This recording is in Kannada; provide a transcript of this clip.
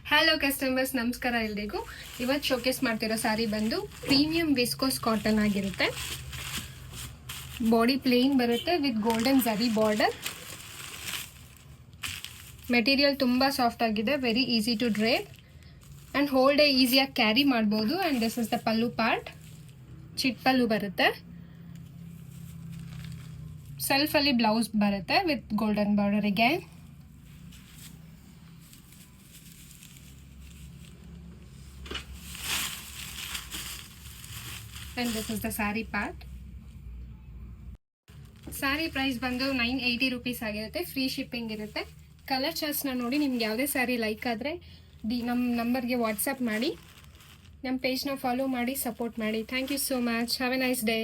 ಹಲೋ ಕಸ್ಟಮರ್ಸ್, ನಮಸ್ಕಾರ ಎಲ್ರಿಗೂ. ಇವತ್ತು ಶೋಕೇಸ್ ಮಾಡ್ತಿರೋ ಸಾರಿ ಬಂದು ಪ್ರೀಮಿಯಂ ವಿಸ್ಕೋಸ್ ಕಾಟನ್ ಆಗಿರುತ್ತೆ. ಬಾಡಿ ಪ್ಲೇನ್ ಬರುತ್ತೆ with golden zari border. Material ತುಂಬ ಸಾಫ್ಟ್ ಆಗಿದೆ, very easy to drape and whole day ಈಸಿಯಾಗಿ ಕ್ಯಾರಿ ಮಾಡ್ಬೋದು. And this is the pallu part. ಚಿಟ್ ಪಲ್ಲು ಬರುತ್ತೆ. ಸೆಲ್ಫಲ್ಲಿ ಬ್ಲೌಸ್ ಬರುತ್ತೆ ವಿತ್ ಗೋಲ್ಡನ್ ಬಾರ್ಡರಿಗೆ. And this is the saree part. Sari price ಬಂದು 980 rupees ಆಗಿರುತ್ತೆ. ಫ್ರೀ ಶಿಪ್ಪಿಂಗ್ ಇರುತ್ತೆ. ಕಲರ್ ಚಾರ್ಟ್ಸ್ನ ನೋಡಿ ನಿಮ್ಗೆ ಯಾವುದೇ ಸ್ಯಾರಿ ಲೈಕ್ ಆದರೆ ನಮ್ಮ ನಂಬರ್ಗೆ ವಾಟ್ಸಪ್ ಮಾಡಿ, ನಮ್ಮ ಪೇಜ್ನ ಫಾಲೋ ಮಾಡಿ, ಸಪೋರ್ಟ್ ಮಾಡಿ. Thank you so much. Have a nice day.